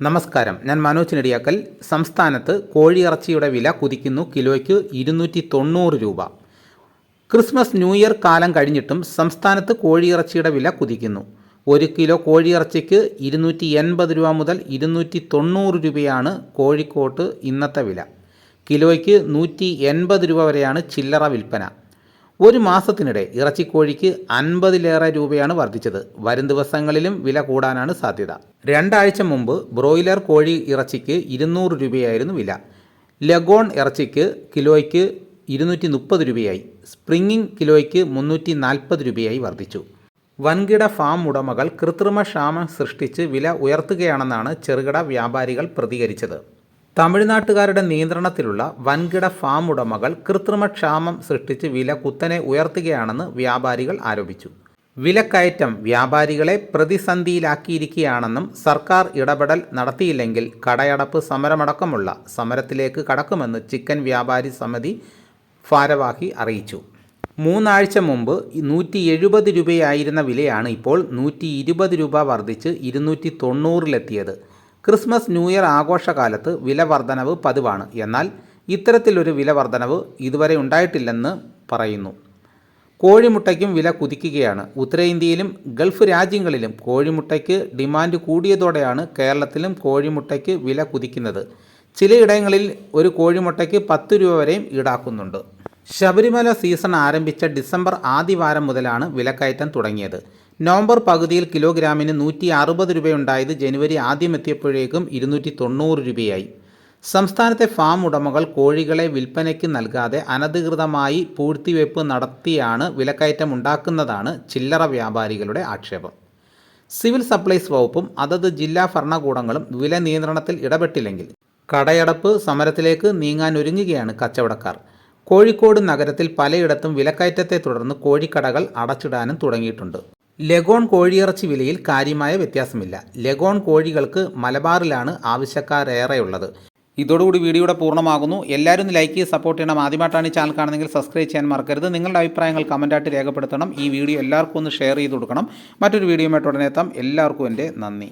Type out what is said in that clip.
നമസ്കാരം, ഞാൻ മനോജ് നെടിയാക്കൽ. സംസ്ഥാനത്ത് കോഴിയിറച്ചിയുടെ വില കുതിക്കുന്നു. കിലോയ്ക്ക് 290 രൂപ. ക്രിസ്മസ് ന്യൂ ഇയർ കാലം കഴിഞ്ഞിട്ടും സംസ്ഥാനത്ത് കോഴിയിറച്ചിയുടെ വില കുതിക്കുന്നു. 1 കിലോ കോഴിയിറച്ചിക്ക് 280 രൂപ മുതൽ 290 രൂപയാണ് കോഴിക്കോട്ട് ഇന്നത്തെ വില. കിലോയ്ക്ക് 180 രൂപ വരെയാണ് ചില്ലറ വിൽപ്പന. ഒരു മാസത്തിനിടെ ഇറച്ചിക്കോഴിക്ക് 50-ലേറെ രൂപയാണ് വർദ്ധിച്ചത്. വരും ദിവസങ്ങളിലും വില കൂടാനാണ് സാധ്യത. 2 ആഴ്ച മുമ്പ് ബ്രോയിലർ കോഴി ഇറച്ചിക്ക് 200 രൂപയായിരുന്നു വില. ലഗോൺ ഇറച്ചിക്ക് കിലോയ്ക്ക് 230 രൂപയായി. സ്പ്രിങ്ങിംഗ് കിലോയ്ക്ക് 340 രൂപയായി വർദ്ധിച്ചു. വൻകിട ഫാം ഉടമകൾ കൃത്രിമ ക്ഷാമം സൃഷ്ടിച്ച് വില ഉയർത്തുകയാണെന്നാണ് ചെറുകിട വ്യാപാരികൾ പ്രതികരിച്ചത്. തമിഴ്നാട്ടുകാരുടെ നിയന്ത്രണത്തിലുള്ള വൻകിട ഫാം ഉടമകൾ കൃത്രിമക്ഷാമം സൃഷ്ടിച്ച് വില കുത്തനെ ഉയർത്തുകയാണെന്ന് വ്യാപാരികൾ ആരോപിച്ചു. വിലക്കയറ്റം വ്യാപാരികളെ പ്രതിസന്ധിയിലാക്കിയിരിക്കുകയാണെന്നും സർക്കാർ ഇടപെടൽ നടത്തിയില്ലെങ്കിൽ കടയടപ്പ് സമരമടക്കമുള്ള സമരത്തിലേക്ക് കടക്കുമെന്ന് ചിക്കൻ വ്യാപാരി സമിതി ഭാരവാഹി അറിയിച്ചു. 3 ആഴ്ച മുമ്പ് 170 രൂപയായിരുന്ന വിലയാണ് ഇപ്പോൾ 120 രൂപ വർദ്ധിച്ച് 290-ലെത്തിയത്. ക്രിസ്മസ് ന്യൂ ഇയർ ആഘോഷകാലത്ത് വില വർധനവ് പതിവാണ്. എന്നാൽ ഇത്തരത്തിലൊരു വില വർധനവ് ഇതുവരെ ഉണ്ടായിട്ടില്ലെന്ന് പറയുന്നു. കോഴിമുട്ടയ്ക്കും വില കുതിക്കുകയാണ്. ഉത്തരേന്ത്യയിലും ഗൾഫ് രാജ്യങ്ങളിലും കോഴിമുട്ടയ്ക്ക് ഡിമാൻഡ് കൂടിയതോടെയാണ് കേരളത്തിലും കോഴിമുട്ടയ്ക്ക് വില കുതിക്കുന്നത്. ചിലയിടങ്ങളിൽ ഒരു കോഴിമുട്ടയ്ക്ക് 10 രൂപ വരെയും ഈടാക്കുന്നുണ്ട്. ശബരിമല സീസൺ ആരംഭിച്ച ഡിസംബർ ആദ്യവാരം മുതലാണ് വിലക്കയറ്റം തുടങ്ങിയത്. നവംബർ പകുതിയിൽ കിലോഗ്രാമിന് 160 രൂപയുണ്ടായത് ജനുവരി ആദ്യമെത്തിയപ്പോഴേക്കും 290 രൂപയായി. സംസ്ഥാനത്തെ ഫാം ഉടമകൾ കോഴികളെ വിൽപ്പനയ്ക്ക് നൽകാതെ അനധികൃതമായി പൂഴ്ത്തിവെപ്പ് നടത്തിയാണ് വിലക്കയറ്റം ഉണ്ടാക്കുന്നതാണ് ചില്ലറ വ്യാപാരികളുടെ ആക്ഷേപം. സിവിൽ സപ്ലൈസ് വകുപ്പും അതത് ജില്ലാ ഭരണകൂടങ്ങളും വില നിയന്ത്രണത്തിൽ ഇടപെട്ടില്ലെങ്കിൽ കടയടപ്പ് സമരത്തിലേക്ക് നീങ്ങാനൊരുങ്ങുകയാണ് കച്ചവടക്കാർ. കോഴിക്കോട് നഗരത്തിൽ പലയിടത്തും വിലക്കയറ്റത്തെ തുടർന്ന് കോഴിക്കടകൾ അടച്ചിടാനും തുടങ്ങിയിട്ടുണ്ട്. ലഗോൺ കോഴിയിറച്ചി വിലയിൽ കാര്യമായ വ്യത്യാസമില്ല. ലഗോൺ കോഴികൾക്ക് മലബാറിലാണ് ആവശ്യക്കാരേറെയുള്ളത്. ഇതോടുകൂടി വീഡിയോയുടെ പൂർണ്ണമാകുന്നു. എല്ലാവരും ലൈക്ക് ചെയ്ത് സപ്പോർട്ട് ചെയ്യണം. ആദ്യമായിട്ടാണ് ഈ ചാനൽ കാണുന്നതെങ്കിൽ സബ്സ്ക്രൈബ് ചെയ്യാൻ മറക്കരുത്. നിങ്ങളുടെ അഭിപ്രായങ്ങൾ കമൻറ്റായിട്ട് രേഖപ്പെടുത്തണം. ഈ വീഡിയോ എല്ലാവർക്കും ഒന്ന് ഷെയർ ചെയ്ത് കൊടുക്കണം. മറ്റൊരു വീഡിയോയുമായിട്ട് ഉടനെ എത്താം. എല്ലാവർക്കും എൻ്റെ നന്ദി.